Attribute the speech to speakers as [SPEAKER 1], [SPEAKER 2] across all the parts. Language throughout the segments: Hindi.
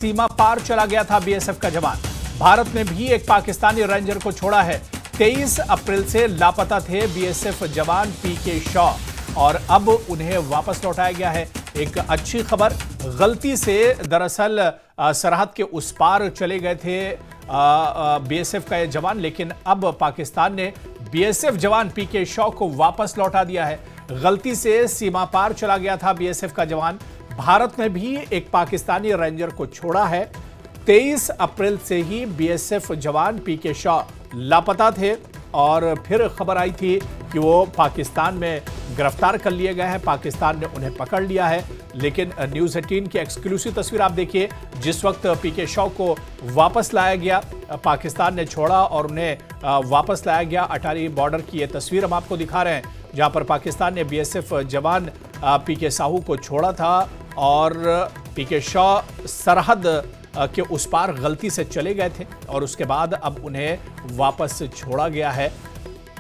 [SPEAKER 1] सीमा पार चला गया था बीएसएफ का जवान। भारत ने भी एक पाकिस्तानी रेंजर को छोड़ा है। 23 अप्रैल से लापता थे बीएसएफ जवान पीके शॉ और अब उन्हें वापस लौटाया गया है। एक अच्छी खबर, गलती से दरअसल सरहद के उस पार चले गए थे बीएसएफ का ये जवान, लेकिन अब पाकिस्तान ने बीएसएफ जवान पीके शॉ को वापस लौटा दिया है। गलती से सीमा पार चला गया था बीएसएफ का जवान। भारत ने भी एक पाकिस्तानी रेंजर को छोड़ा है। 23 अप्रैल से ही बीएसएफ जवान पीके शॉ लापता थे और फिर खबर आई थी कि वो पाकिस्तान में गिरफ्तार कर लिए गए हैं, पाकिस्तान ने उन्हें पकड़ लिया है। लेकिन न्यूज़ 18 की एक्सक्लूसिव तस्वीर आप देखिए, जिस वक्त पीके शॉ को वापस लाया गया, पाकिस्तान ने छोड़ा और उन्हें वापस लाया गया। अटारी बॉर्डर की ये तस्वीर हम आपको दिखा रहे हैं, जहां पर पाकिस्तान ने बीएसएफ जवान पीके साहू को छोड़ा था और पीके शॉ सरहद के उस पार गलती से चले गए थे और उसके बाद अब उन्हें वापस छोड़ा गया है।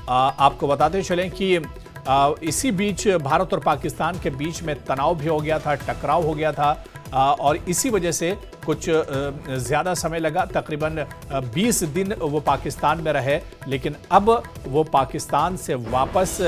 [SPEAKER 1] आपको बताते चलें कि इसी बीच भारत और पाकिस्तान के बीच में तनाव भी हो गया था, टकराव हो गया था और इसी वजह से कुछ ज़्यादा समय लगा, तकरीबन 20 दिन वो पाकिस्तान में रहे, लेकिन अब वो पाकिस्तान से वापस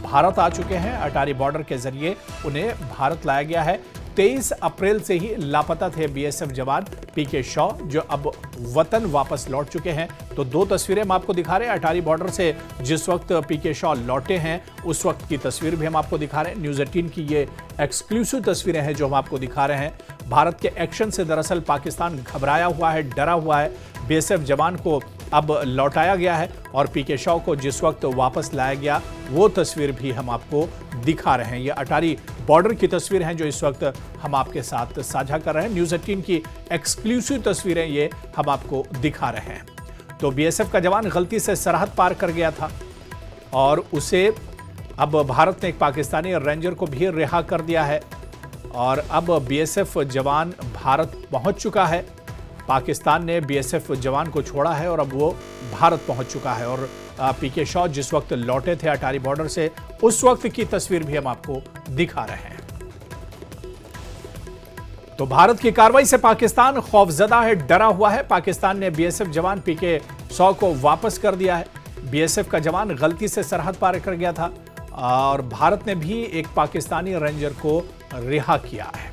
[SPEAKER 1] भारत आ चुके हैं। अटारी बॉर्डर के जरिए उन्हें भारत लाया गया है। 23 अप्रैल से ही लापता थे बीएसएफ जवान पीके शॉ, जो अब वतन वापस लौट चुके हैं। तो दो तस्वीरें हम आपको दिखा रहे हैं अटारी बॉर्डर से, जिस वक्त पीके शॉ लौटे हैं उस वक्त की तस्वीर भी हम आपको दिखा रहे हैं। न्यूज़ 18 की ये एक्सक्लूसिव तस्वीरें हैं जो हम आपको दिखा रहे हैं। भारत के एक्शन से दरअसल पाकिस्तान घबराया हुआ है, डरा हुआ है। बीएसएफ जवान को अब लौटाया गया है और पीके शॉ को जिस वक्त वापस लाया गया वो तस्वीर भी हम आपको दिखा रहे हैं। ये अटारी बॉर्डर की तस्वीर हैं जो इस वक्त हम आपके साथ साझा कर रहे हैं। न्यूज़ 18 की एक्सक्लूसिव तस्वीरें ये हम आपको दिखा रहे हैं। तो बीएसएफ का जवान गलती से सरहद पार कर गया था और उसे अब भारत ने एक पाकिस्तानी रेंजर को भी रिहा कर दिया है और अब बीएसएफ जवान भारत पहुंच चुका है। पाकिस्तान ने बीएसएफ जवान को छोड़ा है और अब वो भारत पहुंच चुका है और पीके शॉ जिस वक्त लौटे थे अटारी बॉर्डर से उस वक्त की तस्वीर भी हम आपको दिखा रहे हैं। तो भारत की कार्रवाई से पाकिस्तान खौफजदा है, डरा हुआ है। पाकिस्तान ने बीएसएफ जवान पीके शॉ को वापस कर दिया है। बीएसएफ का जवान गलती से सरहद पार कर गया था और भारत ने भी एक पाकिस्तानी रेंजर को रिहा किया है।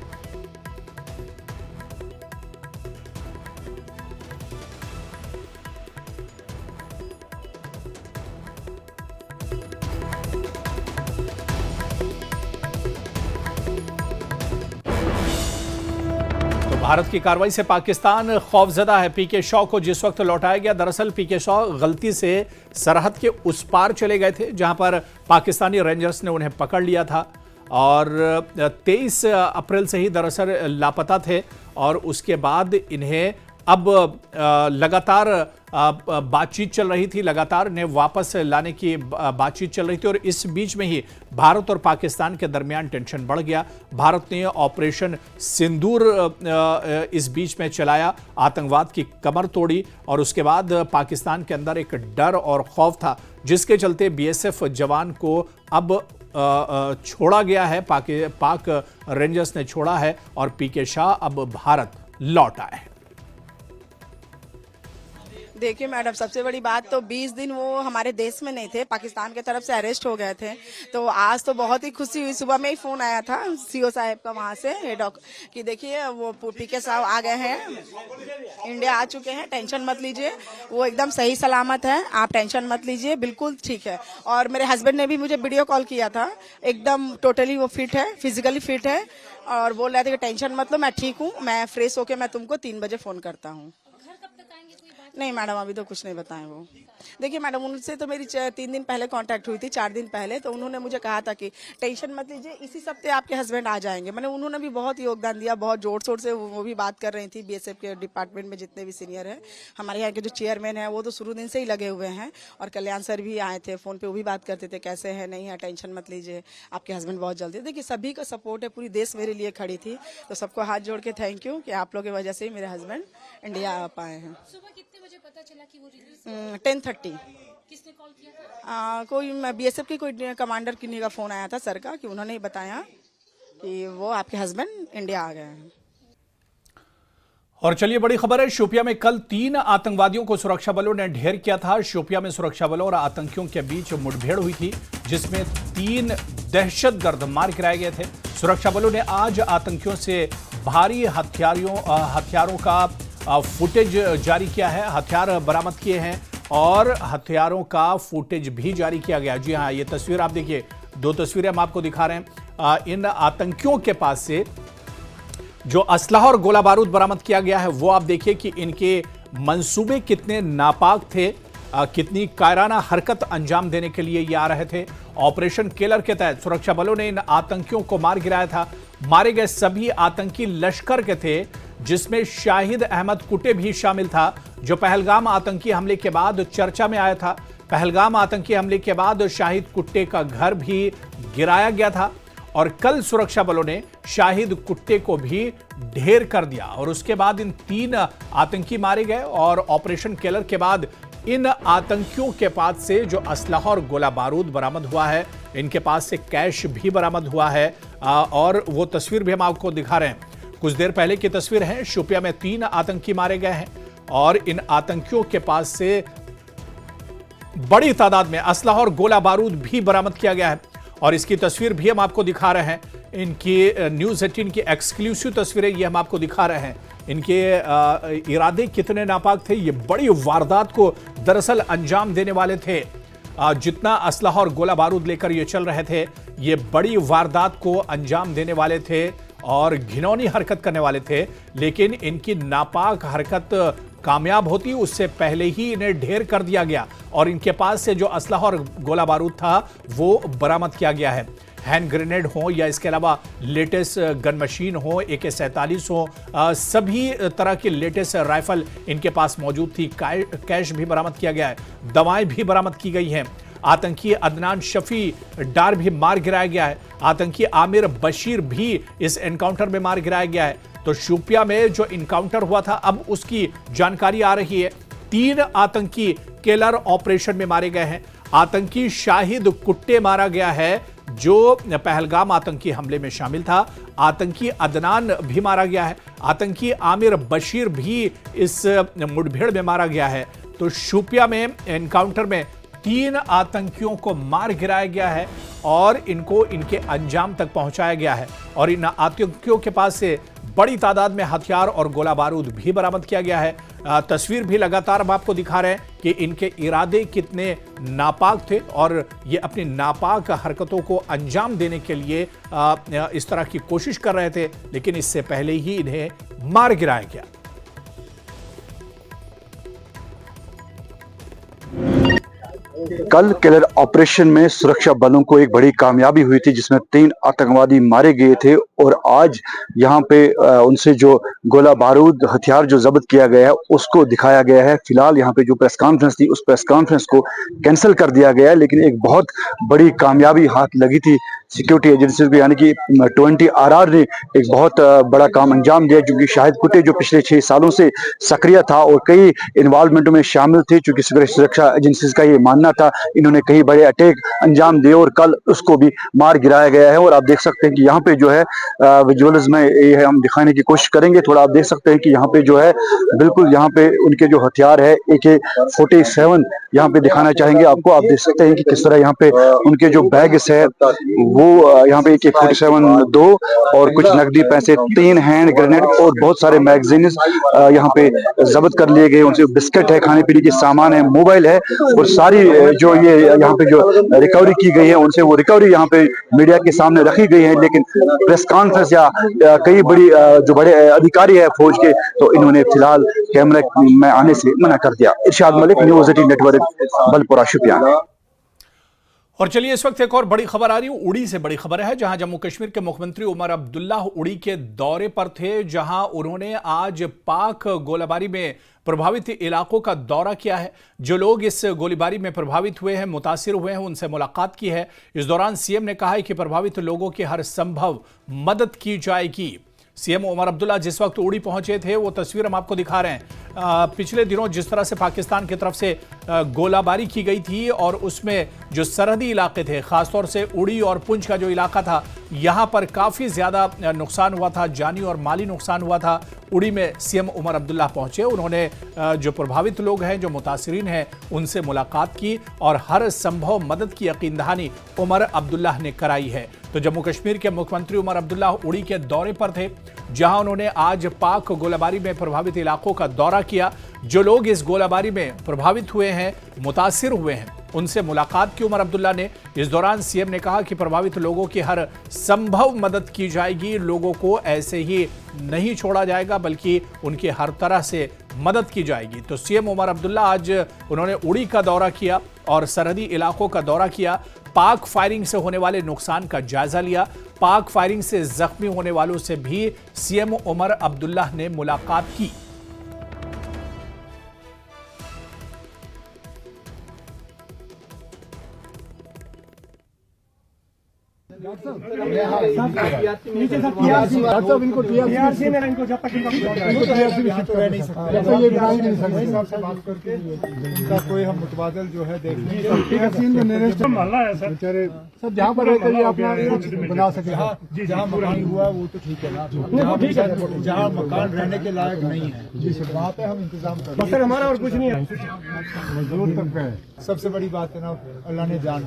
[SPEAKER 1] भारत की कार्रवाई से पाकिस्तान खौफजदा है। पीके शॉ को जिस वक्त लौटाया गया, दरअसल पीके शॉ गलती से सरहद के उस पार चले गए थे जहां पर पाकिस्तानी रेंजर्स ने उन्हें पकड़ लिया था और 23 अप्रैल से ही दरअसल लापता थे और उसके बाद इन्हें अब लगातार बातचीत चल रही थी, लगातार इन्हें वापस लाने की बातचीत चल रही थी और इस बीच में ही भारत और पाकिस्तान के दरमियान टेंशन बढ़ गया। भारत ने ऑपरेशन सिंदूर इस बीच में चलाया, आतंकवाद की कमर तोड़ी और उसके बाद पाकिस्तान के अंदर एक डर और खौफ था, जिसके चलते बीएसएफ जवान को अब छोड़ा गया है, पाक रेंजर्स ने छोड़ा है और पीके शॉ अब भारत लौट आए हैं।
[SPEAKER 2] देखिए मैडम, सबसे बड़ी बात तो 20 दिन वो हमारे देश में नहीं थे, पाकिस्तान की तरफ से अरेस्ट हो गए थे। तो आज तो बहुत ही खुशी हुई। सुबह में ही फोन आया था सीओ साहब का वहाँ से कि देखिए वो पीके साहब आ गए हैं, इंडिया आ चुके हैं, टेंशन मत लीजिए, वो एकदम सही सलामत है, आप टेंशन मत लीजिए, बिल्कुल ठीक है। और मेरे हस्बैंड ने भी मुझे वीडियो कॉल किया था, एकदम टोटली वो फिट है, फिजिकली फिट है और बोल रहे थे कि टेंशन मत लो, मैं ठीक हूँ, मैं फ्रेश होके मैं तुमको 3 बजे फोन करता हूँ। नहीं मैडम, अभी तो कुछ नहीं बताएं वो। देखिए मैडम, उनसे तो मेरी 3 दिन पहले कांटेक्ट हुई थी, 4 दिन पहले, तो उन्होंने मुझे कहा था कि टेंशन मत लीजिए, इसी हफ्ते आपके हस्बैंड आ जाएंगे। मैंने उन्होंने भी बहुत योगदान दिया, बहुत जोर शोर से वो भी बात कर रही थी। बीएसएफ के डिपार्टमेंट में जितने भी सीनियर हैं, हमारे यहाँ के जो चेयरमैन हैं वो तो शुरू दिन से ही लगे हुए हैं और कल्याण सर भी आए थे, फोन पे वो भी बात करते थे कैसे है, नहीं है, टेंशन मत लीजिए, आपके हस्बैंड बहुत जल्दी। देखिए सभी का सपोर्ट है, पूरी देश मेरे लिए खड़ी थी, तो सबको हाथ जोड़ के थैंक यू कि आप लोगों की वजह से ही मेरे हस्बैंड इंडिया आ पाए हैं।
[SPEAKER 3] सुबह कितने बजे पता चला कि वो रिलीज?
[SPEAKER 2] 10:30।
[SPEAKER 3] किसने कॉल किया था?
[SPEAKER 2] कोई बीएसएफ की कोई कमांडर किन्हीं का फोन आया था सर का, कि उन्होंने ही बताया कि वो आपके हस्बैंड इंडिया आ गए हैं।
[SPEAKER 1] और चलिए बड़ी खबर है, शोपियां में कल 3 आतंकवादियों को सुरक्षा बलों ने ढेर किया था। शोपियां में सुरक्षा बलों और आतंकियों के बीच मुठभेड़ हुई थी, जिसमें 3 दहशतगर्द मार गिराए गए थे। सुरक्षा बलों ने आज आतंकियों से भारी हथियारों का फुटेज जारी किया है, हथियार बरामद किए हैं और हथियारों का फुटेज भी जारी किया गया। जी हाँ, ये तस्वीर आप देखिए, 2 तस्वीरें हम आपको दिखा रहे हैं। इन आतंकियों के पास से जो असलहा और गोला बारूद बरामद किया गया है, वो आप देखिए कि इनके मंसूबे कितने नापाक थे, कितनी कायराना हरकत अंजाम देने के लिए ये आ रहे थे। ऑपरेशन केलर के तहत सुरक्षा बलों ने इन आतंकियों को मार गिराया था। मारे गए सभी आतंकी लश्कर के थे, जिसमें शाहिद अहमद कुटे भी शामिल था, जो पहलगाम आतंकी हमले के बाद चर्चा में आया था। पहलगाम आतंकी हमले के बाद शाहिद कुट्टे का घर भी गिराया गया था और कल सुरक्षा बलों ने शाहिद कुट्टे को भी ढेर कर दिया और उसके बाद इन 3 आतंकी मारे गए। और ऑपरेशन केलर के बाद इन आतंकियों के पास से जो असलहा और गोला बारूद बरामद हुआ है, इनके पास से कैश भी बरामद हुआ है और वो तस्वीर भी हम आपको दिखा रहे हैं। कुछ देर पहले की तस्वीर है, शोपियां में 3 आतंकी मारे गए हैं और इन आतंकियों के पास से बड़ी तादाद में असलहा और गोला बारूद भी बरामद किया गया है और इसकी तस्वीर भी हम आपको दिखा रहे हैं। इनकी न्यूज़ 18 की एक्सक्लूसिव तस्वीरें ये हम आपको दिखा रहे हैं। इनके इरादे कितने नापाक थे, ये बड़ी वारदात को दरअसल अंजाम देने वाले थे। जितना असलहा और गोला बारूद लेकर ये चल रहे थे, ये बड़ी वारदात को अंजाम देने वाले थे और घिनौनी हरकत करने वाले थे, लेकिन इनकी नापाक हरकत कामयाब होती उससे पहले ही इन्हें ढेर कर दिया गया और इनके पास से जो असलहा और गोला बारूद था वो बरामद किया गया है। हैंड ग्रेनेड हो या इसके अलावा लेटेस्ट गन मशीन हो, AK-47 हो, सभी तरह की लेटेस्ट राइफल इनके पास मौजूद थी। कैश भी बरामद किया गया है, दवाएं भी बरामद की गई हैं। आतंकी अदनान शफी डार भी मार गिराया गया है। आतंकी आमिर बशीर भी इस एनकाउंटर में मार गिराया गया है। तो शोपियां में जो इनकाउंटर हुआ था, अब उसकी जानकारी आ रही है। 3 आतंकी केलर ऑपरेशन में मारे गए हैं। आतंकी शाहिद कुट्टे मारा गया है, जो पहलगाम आतंकी हमले में शामिल था। आतंकी अदनान भी मारा गया है। आतंकी आमिर बशीर भी इस मुठभेड़ में मारा गया है। तो शोपियां में एनकाउंटर में 3 आतंकियों को मार गिराया गया है और इनको इनके अंजाम तक पहुंचाया गया है और इन आतंकियों के पास से बड़ी तादाद में हथियार और गोला बारूद भी बरामद किया गया है। तस्वीर भी लगातार हम आपको दिखा रहे हैं कि इनके इरादे कितने नापाक थे और ये अपनी नापाक हरकतों को अंजाम देने के लिए इस तरह की कोशिश कर रहे थे, लेकिन इससे पहले ही इन्हें मार गिराया गया।
[SPEAKER 4] कल केलर ऑपरेशन में सुरक्षा बलों को एक बड़ी कामयाबी हुई थी, जिसमें 3 आतंकवादी मारे गए थे और आज यहाँ पे उनसे जो गोला बारूद हथियार जो जब्त किया गया है उसको दिखाया गया है। फिलहाल यहाँ पे जो प्रेस कॉन्फ्रेंस थी, उस प्रेस कॉन्फ्रेंस को कैंसिल कर दिया गया है, लेकिन एक बहुत बड़ी कामयाबी हाथ लगी थी सिक्योरिटी एजेंसीज को, यानी कि 20 RR ने एक बहुत बड़ा काम अंजाम दिया, क्योंकि शाहिद कुट्टे जो पिछले 6 सालों से सक्रिय था और कई इन्वॉल्वमेंटों में शामिल थे, चूंकि सुरक्षा एजेंसीज का ये मानना था, इन्होंने कई बड़े अटैक अंजाम दिए और कल उसको भी मार गिराया गया है। और आप देख सकते हैं कि यहाँ पे जो है विजुअल्स में ये है, हम दिखाने की कोशिश करेंगे थोड़ा। आप देख सकते हैं कि यहाँ पे जो है बिल्कुल यहाँ पे उनके जो हथियार है AK-47 यहाँ पे दिखाना चाहेंगे आपको। आप देख सकते हैं कि किस तरह यहाँ पे उनके जो बैग्स है वो यहाँ पे AK-47 2 और कुछ नकदी पैसे, 3 हैंड ग्रेनेड और बहुत सारे मैगजीन यहाँ पे जब्त कर लिए गए। उनसे बिस्किट है, खाने पीने के सामान है, मोबाइल है और सारी जो ये यहाँ पे जो रिकवरी की गई है उनसे वो रिकवरी यहाँ पे मीडिया के सामने रखी गई है। लेकिन प्रेस कॉन्फ्रेंस या कई बड़ी जो बड़े अधिकारी है फौज के, तो इन्होंने फिलहाल कैमरे में आने से मना कर दिया। इरशाद मलिक, न्यूज़ 18 नेटवर्क, बलपुरा, शोपियां।
[SPEAKER 1] और चलिए इस वक्त एक और बड़ी खबर आ रही है, उड़ी से बड़ी खबर है, जहां जम्मू कश्मीर के मुख्यमंत्री उमर अब्दुल्ला उड़ी के दौरे पर थे, जहां उन्होंने आज पाक गोलाबारी में प्रभावित इलाकों का दौरा किया है। जो लोग इस गोलीबारी में प्रभावित हुए हैं, मुतासिर हुए हैं, उनसे मुलाकात की है। इस दौरान सीएम ने कहा है कि प्रभावित लोगों की हर संभव मदद की जाएगी। सीएम उमर अब्दुल्ला जिस वक्त उड़ी पहुंचे थे, वो तस्वीर हम आपको दिखा रहे हैं। पिछले दिनों जिस तरह से पाकिस्तान की तरफ से गोलाबारी की गई थी और उसमें जो सरहदी इलाके थे, खासतौर से उड़ी और पुंछ का जो इलाका था, यहां पर काफी ज्यादा नुकसान हुआ था, जानी और माली नुकसान हुआ था। उड़ी में सीएम उमर अब्दुल्ला पहुंचे। उन्होंने जो प्रभावित लोग हैं, जो मुतासिरीन हैं, उनसे मुलाकात की और हर संभव मदद की यकीन दहानी उमर अब्दुल्ला ने कराई है। तो जम्मू कश्मीर के मुख्यमंत्री उमर अब्दुल्ला उड़ी के दौरे पर थे, जहां उन्होंने आज पाक गोलाबारी में प्रभावित इलाकों का दौरा किया। जो लोग इस गोलाबारी में प्रभावित हुए हैं, मुतासिर हुए हैं, उनसे मुलाकात की उमर अब्दुल्ला ने। इस दौरान सीएम ने कहा कि प्रभावित लोगों की हर संभव मदद की जाएगी। लोगों को ऐसे ही नहीं छोड़ा जाएगा, बल्कि उनकी हर तरह से मदद की जाएगी। तो सीएम उमर अब्दुल्ला आज उन्होंने उड़ी का दौरा किया और सरहदी इलाकों का दौरा किया। पाक फायरिंग से होने वाले नुकसान का जायजा लिया। पाक फायरिंग से जख्मी होने वालों से भी सीएम उमर अब्दुल्ला ने मुलाकात की।
[SPEAKER 5] इनका कोई हम मुतबादल जो है देखेंगे सब जहाँ पर रहकर ये अपना बना सके। जहाँ मकान हुआ वो तो ठीक है ना, जहाँ मकान रहने के लायक नहीं है वहाँ पे हम इंतजाम करें। सर हमारा और कुछ नहीं है, मजदूर तक है। सबसे बड़ी बात है ना, अल्लाह ने जान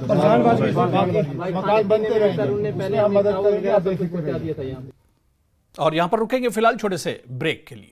[SPEAKER 5] मकान बनते रहे, हम मदद करेंगे।
[SPEAKER 1] और यहां पर रुकेंगे फिलहाल छोटे से ब्रेक के लिए।